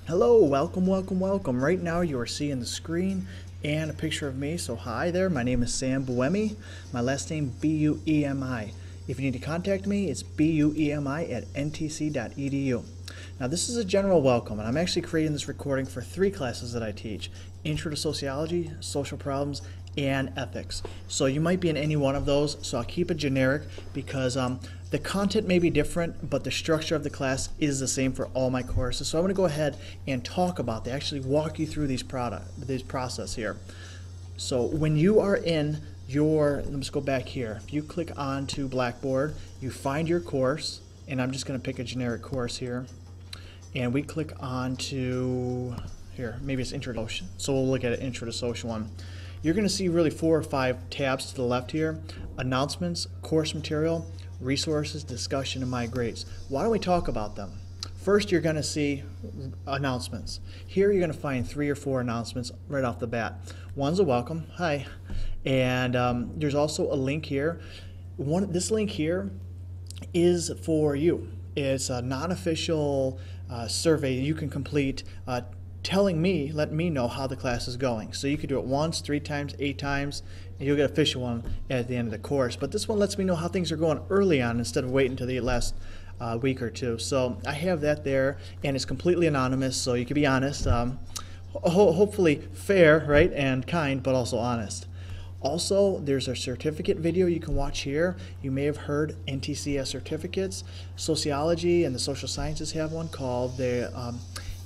Hello, welcome. Right now you are seeing the screen and a picture of me. So hi there, my name is Sam Buemi. My last name Buemi. If you need to contact me, it's buemi@ntc.edu. Now this is a general welcome, and I'm actually creating this recording for 3 classes that I teach: Intro to Sociology, Social Problems, and Ethics. So you might be in any one of those, so I'll keep it generic because the content may be different, but the structure of the class is the same for all my courses. So I'm going to go ahead and talk about that, actually walk you through this process here. So when you are in let's go back here. If you click onto Blackboard, you find your course, and I'm just going to pick a generic course here. And we click on to, here, maybe it's Intro to Social. So we'll look at an Intro to Social one. You're going to see really 4 or 5 tabs to the left here: Announcements, Course Material, Resources, Discussion, and My Grades. Why don't we talk about them? First, you're going to see announcements. Here you're going to find 3 or 4 announcements right off the bat. One's a welcome, hi, and there's also a link here. This link here is for you. It's a non-official survey you can complete letting me know how the class is going. So you could do it once, 3 times, 8 times, and you'll get an official one at the end of the course. But this one lets me know how things are going early on instead of waiting until the last week or two. So I have that there, and it's completely anonymous, so you can be honest. Hopefully fair, right, and kind, but also honest. Also, there's a certificate video you can watch here. You may have heard NTC has certificates. Sociology and the social sciences have one called the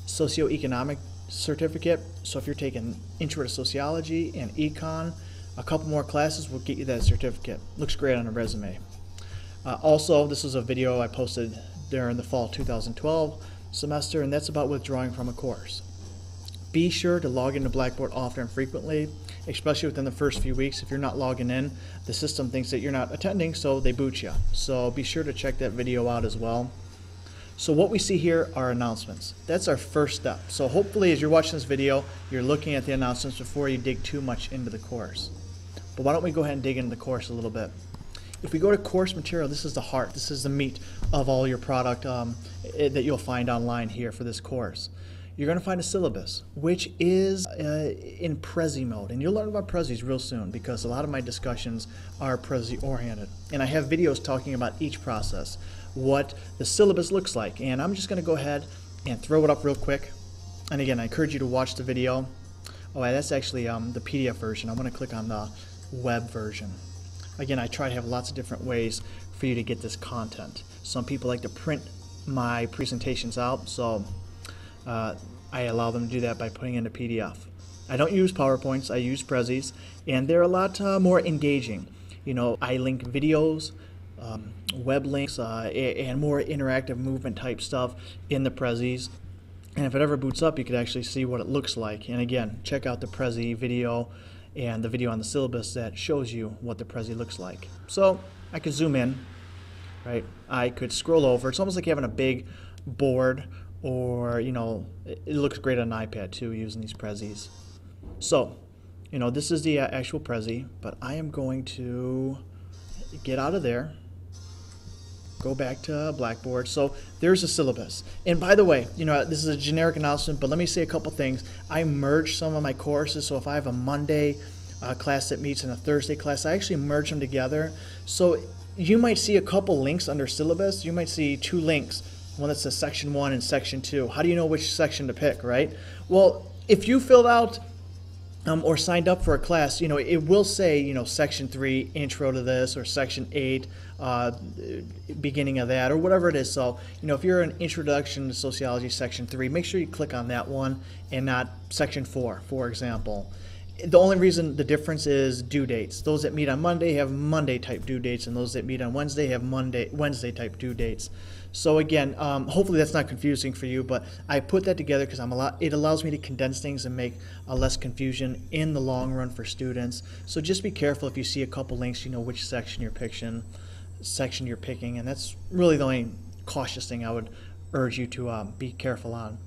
socioeconomic certificate. So if you're taking Intro to Sociology and Econ, a couple more classes will get you that certificate. Looks great on a resume. Also, this is a video I posted during the fall 2012 semester, and that's about withdrawing from a course. Be sure to log into Blackboard often and frequently, especially within the first few weeks. If you're not logging in, the system thinks that you're not attending, so they boot you. So be sure to check that video out as well. So what we see here are announcements. That's our first step. So hopefully as you're watching this video, you're looking at the announcements before you dig too much into the course. But why don't we go ahead and dig into the course a little bit. If we go to course material, this is the heart, this is the meat of all your product that you'll find online here for this course. You're going to find a syllabus, which is in Prezi mode. And you'll learn about Prezis real soon because a lot of my discussions are Prezi oriented. And I have videos talking about each process, what the syllabus looks like. And I'm just going to go ahead and throw it up real quick. And again, I encourage you to watch the video. Oh, that's actually the PDF version. I'm going to click on the web version. Again, I try to have lots of different ways for you to get this content. Some people like to print my presentations out, so I allow them to do that by putting in a PDF. I don't use PowerPoints, I use Prezis, and they're a lot more engaging. You know, I link videos, web links, and more interactive movement type stuff in the Prezis. And if it ever boots up, you could actually see what it looks like. And again, check out the Prezi video and the video on the syllabus that shows you what the Prezi looks like. So I could zoom in, right? I could scroll over. It's almost like having a big board, or, you know, it looks great on an iPad too using these Prezis. So, you know, this is the actual Prezi, but I am going to get out of there, go back to Blackboard. So there's a syllabus. And by the way, you know, this is a generic announcement, but let me say a couple things. I merged some of my courses, so if I have a Monday class that meets and a Thursday class, I actually merge them together. So you might see a couple links under syllabus. You might see 2 links, one that says section 1 and section 2. How do you know which section to pick, right? Well, if you filled out or signed up for a class, you know, it will say, you know, section 3, intro to this, or section 8, beginning of that, or whatever it is. So, you know, if you're an introduction to sociology section 3, make sure you click on that one and not section 4, for example. The only reason the difference is due dates. Those that meet on Monday have Monday type due dates, and those that meet on Wednesday have Wednesday type due dates. So again, hopefully that's not confusing for you, but I put that together because it allows me to condense things and make less confusion in the long run for students. So just be careful if you see a couple links, you know which section you're picking, and that's really the only cautious thing I would urge you to be careful on.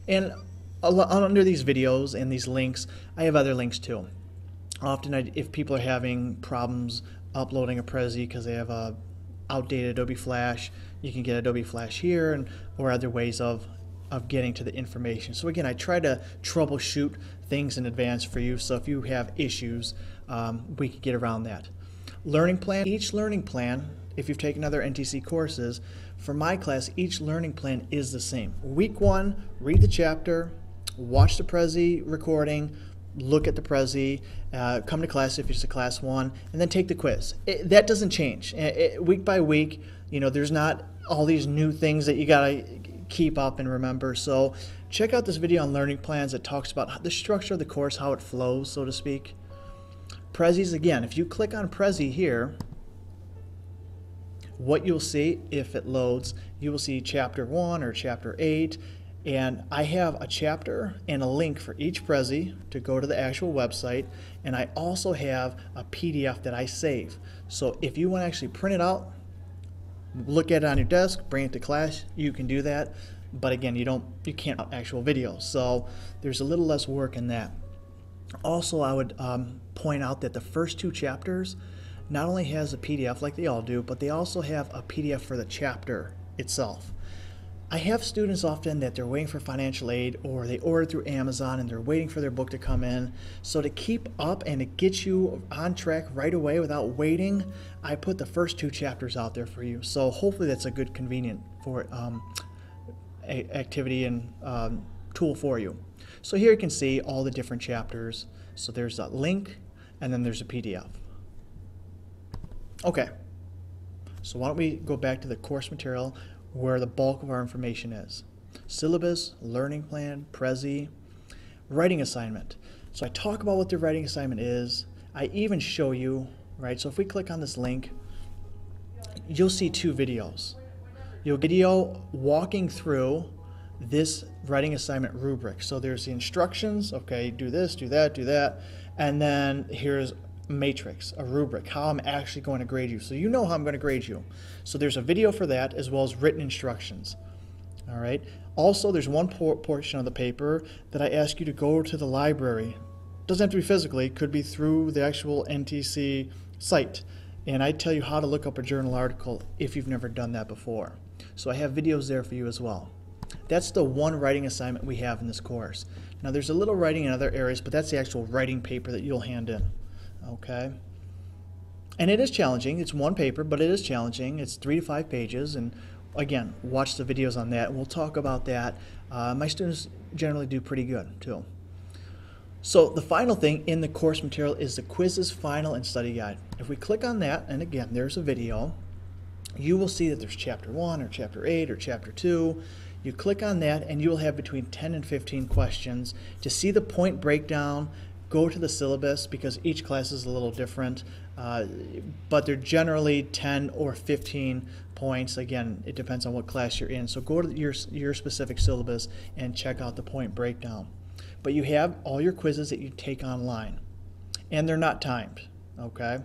And under these videos and these links, I have other links too. Often if people are having problems uploading a Prezi because they have a outdated Adobe Flash, you can get Adobe Flash here, or other ways of of getting to the information. So again, I try to troubleshoot things in advance for you, so if you have issues, we can get around that. Learning plan. Each learning plan, if you've taken other NTC courses, for my class, each learning plan is the same. Week 1, read the chapter, watch the Prezi recording, look at the Prezi, come to class if it's a class 1, and then take the quiz. That doesn't change. Week by week, you know, there's not all these new things that you gotta keep up and remember. So check out this video on learning plans that talks about the structure of the course, how it flows, so to speak. Prezi's, again, if you click on Prezi here, what you'll see if it loads, you will see chapter 1 or chapter 8, and I have a chapter and a link for each Prezi to go to the actual website, and I also have a PDF that I save. So if you want to actually print it out, look at it on your desk, bring it to class, you can do that. But again, you can't actual video, so there's a little less work in that. Also, I would point out that the first 2 chapters not only has a PDF like they all do, but they also have a PDF for the chapter itself. I have students often that they're waiting for financial aid, or they order through Amazon and they're waiting for their book to come in. So to keep up and to get you on track right away without waiting, I put the first 2 chapters out there for you. So hopefully that's a good convenient for activity and tool for you. So here you can see all the different chapters. So there's a link and then there's a PDF. Okay, so why don't we go back to the course material where the bulk of our information is. Syllabus, learning plan, Prezi, writing assignment. So I talk about what the writing assignment is. I even show you, right? So if we click on this link, you'll see 2 videos. You'll get a video walking through this writing assignment rubric. So there's the instructions, okay, do this, do that, and then here's matrix, a rubric, how I'm actually going to grade you. So you know how I'm going to grade you. So there's a video for that as well as written instructions. All right. Also, there's one portion of the paper that I ask you to go to the library. Doesn't have to be physically, could be through the actual NTC site. And I tell you how to look up a journal article if you've never done that before. So I have videos there for you as well. That's the one writing assignment we have in this course. Now there's a little writing in other areas, but that's the actual writing paper that you'll hand in. Okay, and it is challenging. It's one paper, but it is challenging. It's 3 to 5 pages, and again, watch the videos on that. We'll talk about that. My students generally do pretty good too. So the final thing in the course material is the quizzes, final, and study guide. If we click on that, and again, there's a video, you will see that there's chapter 1 or chapter 8 or chapter 2. You click on that, and you'll have between 10 and 15 questions. To see the point breakdown, go to the syllabus because each class is a little different, but they're generally 10 or 15 points. Again, it depends on what class you're in. So go to your specific syllabus and check out the point breakdown. But you have all your quizzes that you take online, and they're not timed, okay?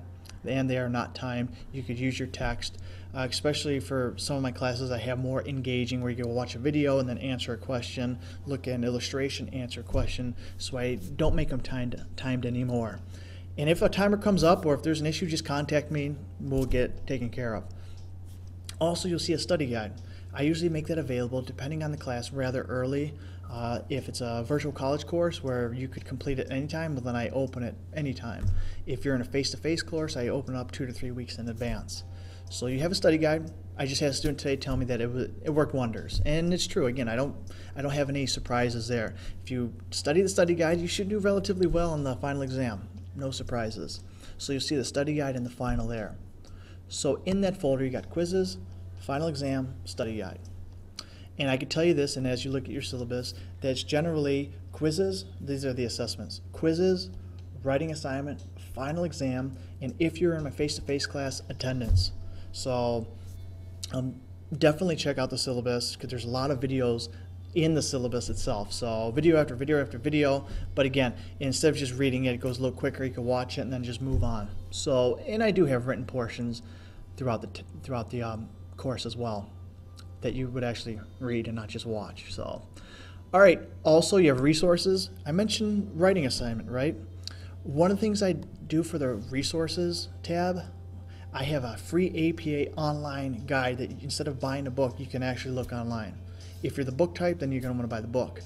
And they are not timed. You could use your text. Especially for some of my classes, I have more engaging where you can watch a video and then answer a question, look at an illustration, answer a question, so I don't make them timed anymore. And if a timer comes up or if there's an issue, just contact me, we'll get taken care of. Also, you'll see a study guide. I usually make that available, depending on the class, rather early. If it's a virtual college course where you could complete it anytime, well, then I open it anytime. If you're in a face-to-face course, I open up 2 to 3 weeks in advance. So you have a study guide. I just had a student today tell me that it worked wonders, and it's true. Again, I don't have any surprises there. If you study the study guide, you should do relatively well on the final exam. No surprises. So you'll see the study guide and the final there. So in that folder, you got quizzes, final exam, study guide. And I could tell you this, and as you look at your syllabus, that it's generally quizzes. These are the assessments: quizzes, writing assignment, final exam, and if you're in my face-to-face class, attendance. So definitely check out the syllabus because there's a lot of videos in the syllabus itself. So video after video after video, but again, instead of just reading it, it goes a little quicker. You can watch it and then just move on. So, and I do have written portions throughout the course as well that you would actually read and not just watch. So, all right. Also, you have resources. I mentioned writing assignment, right? One of the things I do for the resources tab, I have a free APA online guide that instead of buying a book, you can actually look online. If you're the book type, then you're going to want to buy the book.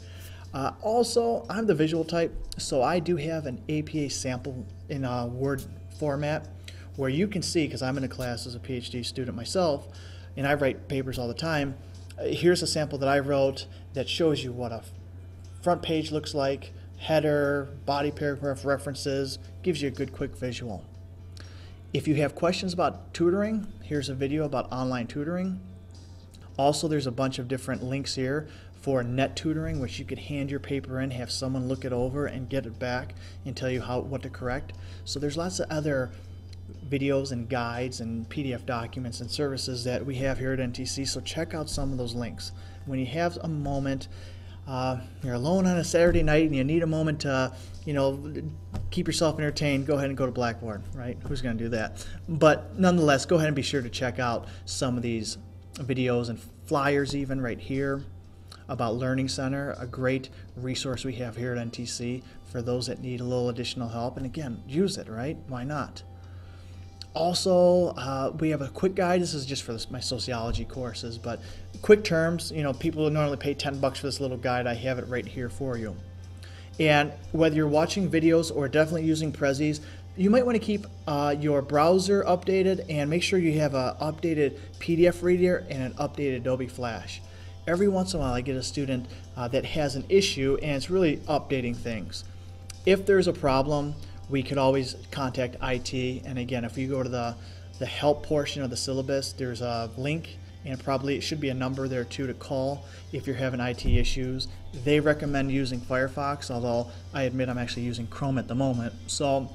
Also, I'm the visual type, so I do have an APA sample in a Word format where you can see, because I'm in a class as a PhD student myself, and I write papers all the time. Here's a sample that I wrote that shows you what a front page looks like, header, body paragraph references, gives you a good quick visual. If you have questions about tutoring, here's a video about online tutoring. Also, there's a bunch of different links here for net tutoring, which you could hand your paper in, have someone look it over and get it back and tell you what to correct. So there's lots of other videos and guides and PDF documents and services that we have here at NTC, so check out some of those links. When you have a moment, you're alone on a Saturday night and you need a moment to, keep yourself entertained, go ahead and go to Blackboard, right? Who's going to do that? But nonetheless, go ahead and be sure to check out some of these videos and flyers even right here about Learning Center, a great resource we have here at NTC for those that need a little additional help. And again, use it, right? Why not? Also, we have a quick guide. This is just for my sociology courses, but quick terms, people normally pay $10 for this little guide. I have it right here for you. And whether you're watching videos or definitely using Prezis, you might want to keep your browser updated and make sure you have an updated PDF reader and an updated Adobe Flash. Every once in a while I get a student that has an issue and it's really updating things. If there's a problem, we could always contact IT, and again, if you go to the help portion of the syllabus, there's a link, and probably it should be a number there too to call if you're having IT issues. They recommend using Firefox, although I admit I'm actually using Chrome at the moment. So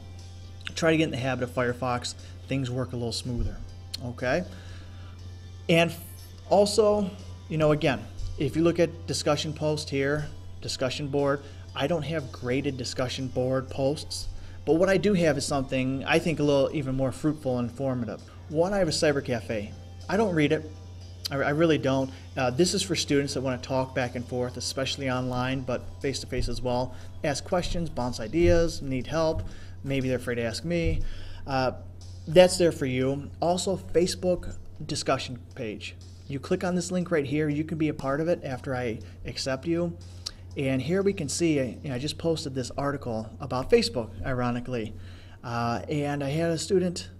try to get in the habit of Firefox. Things work a little smoother, okay? And also, again, if you look at discussion post here, discussion board, I don't have graded discussion board posts. But what I do have is something I think a little even more fruitful and informative. One, I have a cyber cafe. I don't read it. I really don't. This is for students that want to talk back and forth, especially online, but face-to-face as well. Ask questions, bounce ideas, need help. Maybe they're afraid to ask me. That's there for you. Also, Facebook discussion page. You click on this link right here. You can be a part of it after I accept you. And here we can see, I just posted this article about Facebook, ironically, and I had a student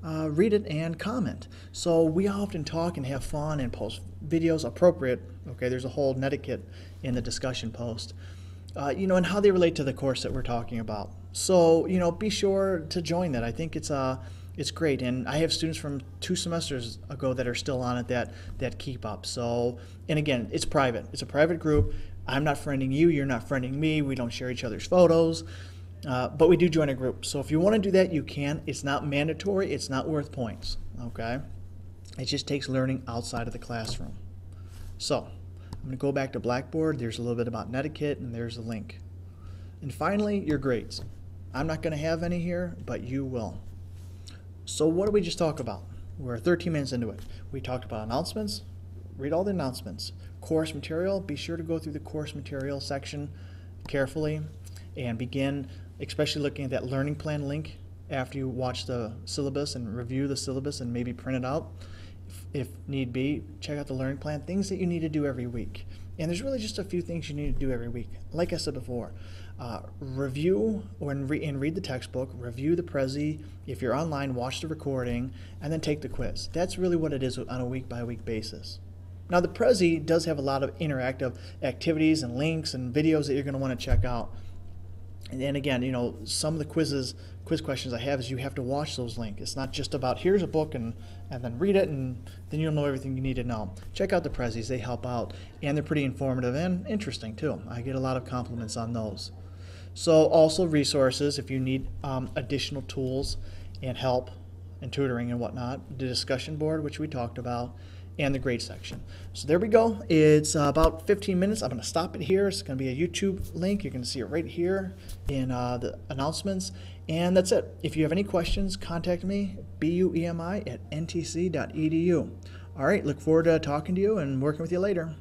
read it and comment. So we often talk and have fun and post videos appropriate. Okay, there's a whole netiquette in the discussion post, and how they relate to the course that we're talking about. So, be sure to join that. I think it's great, and I have students from 2 semesters ago that are still on it that keep up. So, and again, it's private. It's a private group. I'm not friending you, you're not friending me, we don't share each other's photos, but we do join a group. So if you want to do that, you can. It's not mandatory, it's not worth points, okay? It just takes learning outside of the classroom. So I'm going to go back to Blackboard. There's a little bit about netiquette, and there's a link. And finally, your grades. I'm not going to have any here, but you will. So what did we just talk about? We're 13 minutes into it. We talked about announcements. Read all the announcements. Course material, be sure to go through the course material section carefully and begin, especially looking at that learning plan link after you watch the syllabus and review the syllabus and maybe print it out. If need be, check out the learning plan, things that you need to do every week. And there's really just a few things you need to do every week. Like I said before, review and read the textbook, review the Prezi. If you're online, watch the recording, and then take the quiz. That's really what it is on a week-by-week basis. Now, the Prezi does have a lot of interactive activities and links and videos that you're going to want to check out. And again, some of the quiz questions I have is you have to watch those links. It's not just about here's a book and then read it and then you'll know everything you need to know. Check out the Prezis. They help out, and they're pretty informative and interesting too. I get a lot of compliments on those. So also resources if you need additional tools and help and tutoring and whatnot. The discussion board, which we talked about, and the grade section. So there we go. It's about 15 minutes. I'm going to stop it here. It's going to be a YouTube link. You can see it right here in the announcements. And that's it. If you have any questions, contact me, buemi@ntc.edu. All right, look forward to talking to you and working with you later.